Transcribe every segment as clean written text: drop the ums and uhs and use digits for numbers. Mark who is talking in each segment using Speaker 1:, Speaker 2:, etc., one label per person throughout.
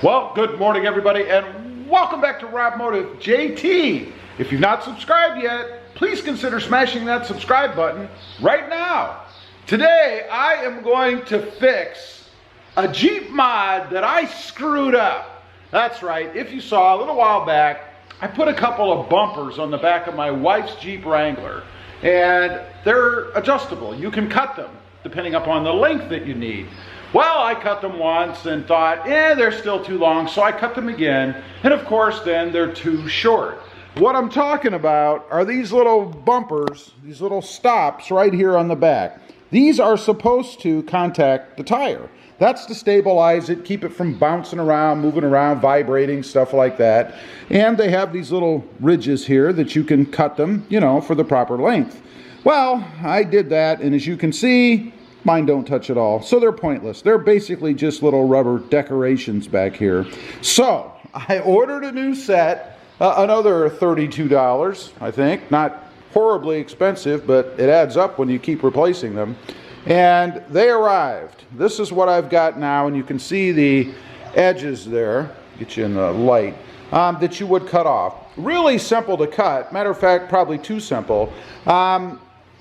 Speaker 1: Well, good morning everybody and welcome back to Rob Motive JT. If you've not subscribed yet, please consider smashing that subscribe button right now. Today I am going to fix a Jeep mod that I screwed up. That's right, if you saw a little while back, I put a couple of bumpers on the back of my wife's Jeep Wrangler, and they're adjustable. You can cut them depending upon the length that you need. Well, I cut them once and thought, they're still too long, so I cut them again, and of course then they're too short. What I'm talking about are these little bumpers, these little stops right here on the back. These are supposed to contact the tire. That's to stabilize it, keep it from bouncing around, moving around, vibrating, stuff like that. And they have these little ridges here that you can cut them, for the proper length. Well, I did that, and as you can see, mine don't touch at all, so they're pointless. They're basically just little rubber decorations back here. So I ordered a new set, another $32, I think. Not horribly expensive, but it adds up when you keep replacing them. And they arrived. This is what I've got now, and you can see the edges there, get you in the light, that you would cut off. Really simple to cut. Matter of fact, probably too simple.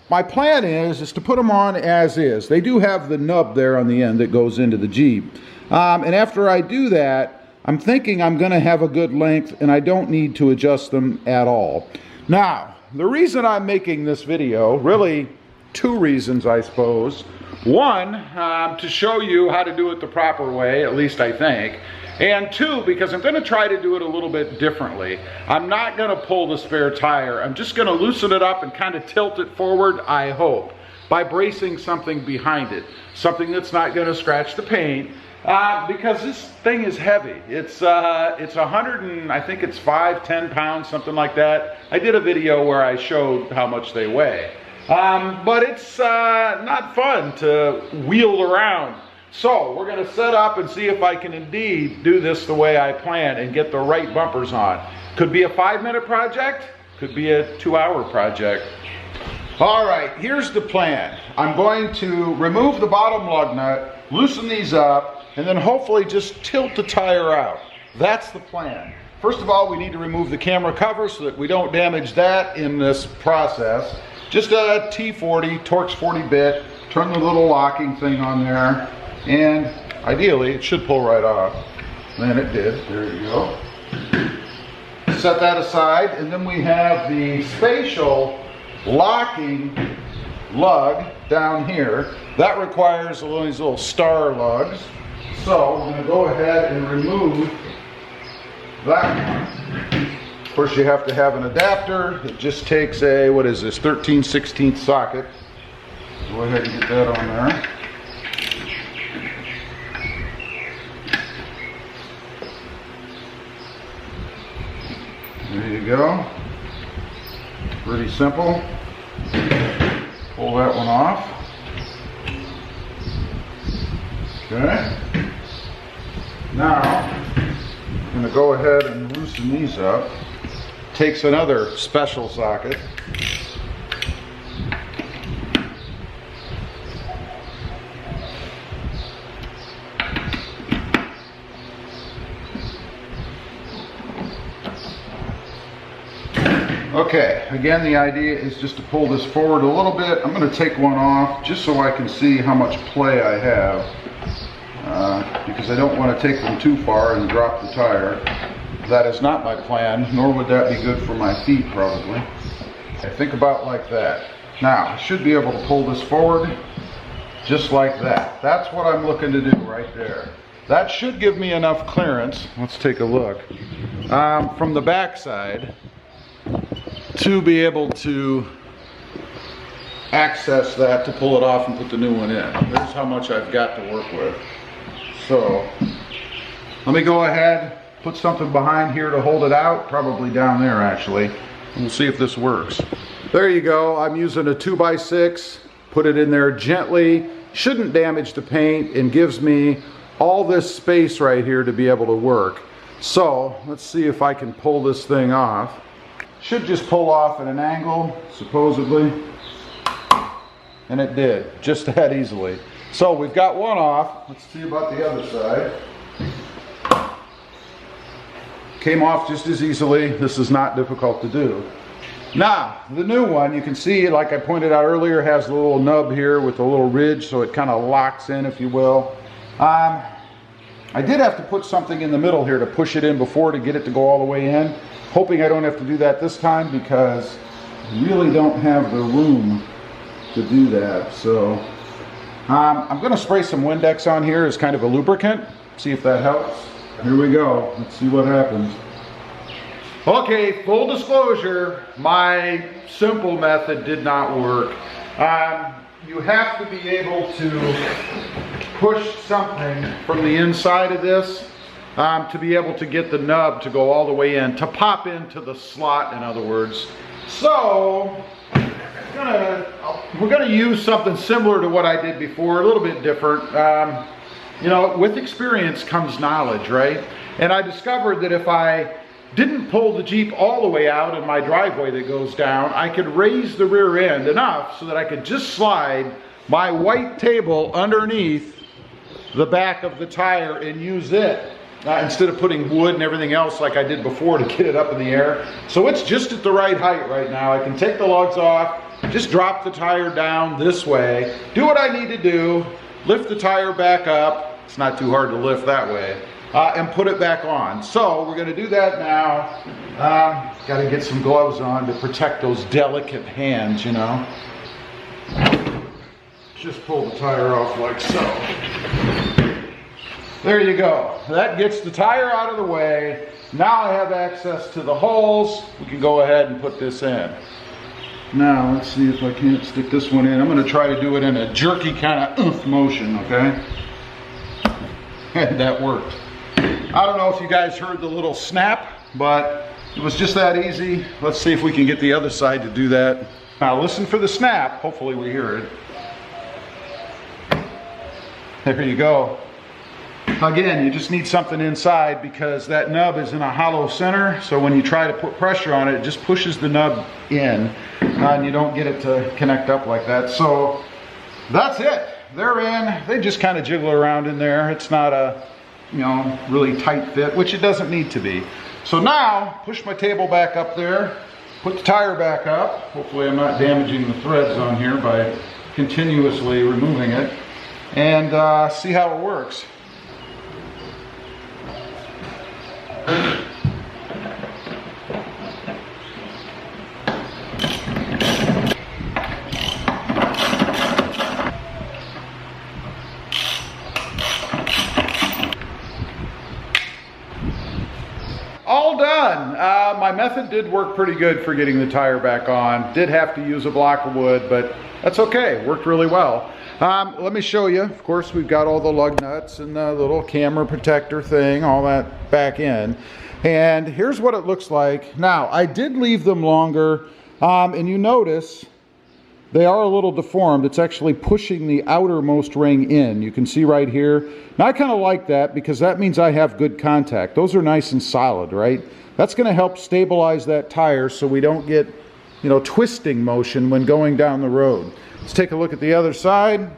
Speaker 1: My plan is to put them on as is. They do have the nub there on the end that goes into the Jeep. And after I do that, I'm thinking I'm going to have a good length and I don't need to adjust them at all. Now, the reason I'm making this video, really two reasons I suppose. One, to show you how to do it the proper way, at least I think. And two, because I'm going to try to do it a little bit differently. I'm not going to pull the spare tire. I'm just going to loosen it up and kind of tilt it forward, I hope, by bracing something behind it. Something that's not going to scratch the paint, because this thing is heavy. It's 100 and I think it's 10 pounds, something like that. I did a video where I showed how much they weigh. But it's not fun to wheel around. So we're going to set up and see if I can indeed do this the way I planned and get the right bumpers on. Could be a 5-minute project, could be a 2-hour project. All right, here's the plan. I'm going to remove the bottom lug nut, loosen these up, and then hopefully just tilt the tire out. That's the plan. First of all, we need to remove the camera cover so that we don't damage that in this process. Just a T40, Torx 40 bit, turn the little locking thing on there, and ideally it should pull right off. And it did. There you go. Set that aside, and then we have the spatial locking lug down here. That requires one of these little star lugs. So I'm going to go ahead and remove that one. Of course, you have to have an adapter. It just takes a, 13/16 socket. Go ahead and get that on there. There you go. Pretty simple. Pull that one off. Okay. Now, I'm going to go ahead and loosen these up. Takes another special socket. Okay, again the idea is just to pull this forward a little bit. I'm going to take one off just so I can see how much play I have, because I don't want to take them too far and drop the tire. That is not my plan, nor would that be good for my feet probably. Okay, think about like that. Now, I should be able to pull this forward just like that. That's what I'm looking to do right there. That should give me enough clearance. Let's take a look. From the back side, to be able to access that to pull it off and put the new one in. There's how much I've got to work with. So let me go ahead, put something behind here to hold it out, probably down there actually, and we'll see if this works. There you go. I'm using a 2x6, put it in there gently, shouldn't damage the paint, and gives me all this space right here to be able to work. So let's see if I can pull this thing off. Should just pull off at an angle, supposedly, and it did, just that easily. So we've got one off. Let's see about the other side. Came off just as easily. This is not difficult to do. Now, the new one, you can see, like I pointed out earlier, has a little nub here with a little ridge, so it kind of locks in, if you will. I did have to put something in the middle here to push it in before to get it to go all the way in. Hoping I don't have to do that this time because I really don't have the room to do that. So I'm going to spray some Windex on here as kind of a lubricant. See if that helps. Here we go. Let's see what happens. Okay, full disclosure, my simple method did not work. You have to be able to push something from the inside of this to be able to get the nub to go all the way in, to pop into the slot, in other words. So we're gonna use something similar to what I did before, a little bit different. You know, with experience comes knowledge, right? And I discovered that if I didn't pull the Jeep all the way out in my driveway that goes down, I could raise the rear end enough so that I could just slide my white table underneath the back of the tire and use it instead of putting wood and everything else like I did before to get it up in the air. So it's just at the right height right now. I can take the lugs off, just drop the tire down this way, do what I need to do, lift the tire back up. It's not too hard to lift that way. And put it back on. So we're going to do that now. Got to get some gloves on to protect those delicate hands, you know. Just pull the tire off like so. There you go. That gets the tire out of the way. Now I have access to the holes. We can go ahead and put this in. Now let's see if I can't stick this one in. I'm going to try to do it in a jerky kind of oomph motion, okay? And that worked. I don't know if you guys heard the little snap, but it was just that easy. Let's see if we can get the other side to do that. Now listen for the snap. Hopefully we hear it. There you go. Again, you just need something inside because that nub is in a hollow center. So when you try to put pressure on it, it just pushes the nub in and you don't get it to connect up like that. So that's it. They're in. They just kind of jiggle around in there. It's not a, you know, really tight fit, which it doesn't need to be. So now, push my table back up there, put the tire back up. Hopefully I'm not damaging the threads on here by continuously removing it, and see how it works. All done. My method did work pretty good for getting the tire back on. Did have to use a block of wood, but that's okay. Worked really well. Let me show you. Of course, we've got all the lug nuts and the little camera protector thing, all that back in. And here's what it looks like. Now, I did leave them longer, and you notice they are a little deformed. It's actually pushing the outermost ring in. You can see right here. Now I kind of like that because that means I have good contact. Those are nice and solid, right? That's going to help stabilize that tire so we don't get, you know, twisting motion when going down the road. Let's take a look at the other side.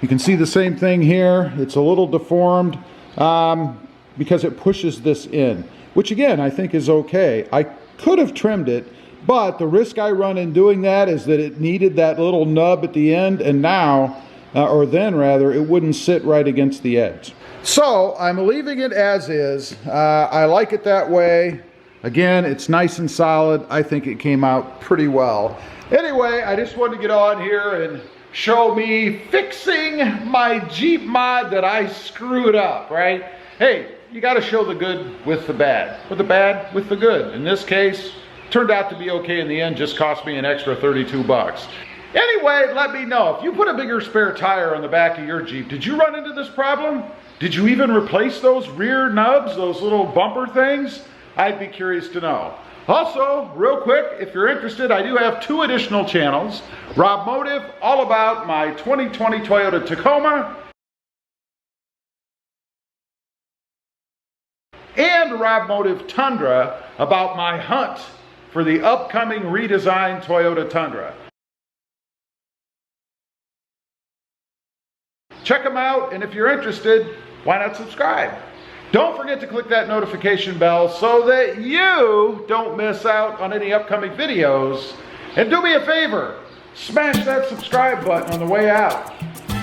Speaker 1: You can see the same thing here. It's a little deformed because it pushes this in, which again I think is okay. I could have trimmed it, but the risk I run in doing that is that it needed that little nub at the end, and now, or then rather, it wouldn't sit right against the edge. So I'm leaving it as is. I like it that way. Again, it's nice and solid. I think it came out pretty well. Anyway, I just wanted to get on here and show me fixing my Jeep mod that I screwed up, right? Hey, you got to show the good with the bad, or the bad with the good. In this case, turned out to be okay in the end, just cost me an extra 32 bucks. Anyway, let me know. If you put a bigger spare tire on the back of your Jeep, did you run into this problem? Did you even replace those rear nubs, those little bumper things? I'd be curious to know. Also, real quick, if you're interested, I do have 2 additional channels. Rob Motive, all about my 2020 Toyota Tacoma, and Rob Motive Tundra, about my hunt for the upcoming redesigned Toyota Tundra. Check them out, and if you're interested, why not subscribe? Don't forget to click that notification bell so that you don't miss out on any upcoming videos. And do me a favor, smash that subscribe button on the way out.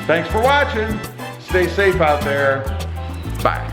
Speaker 1: Thanks for watching. Stay safe out there. Bye.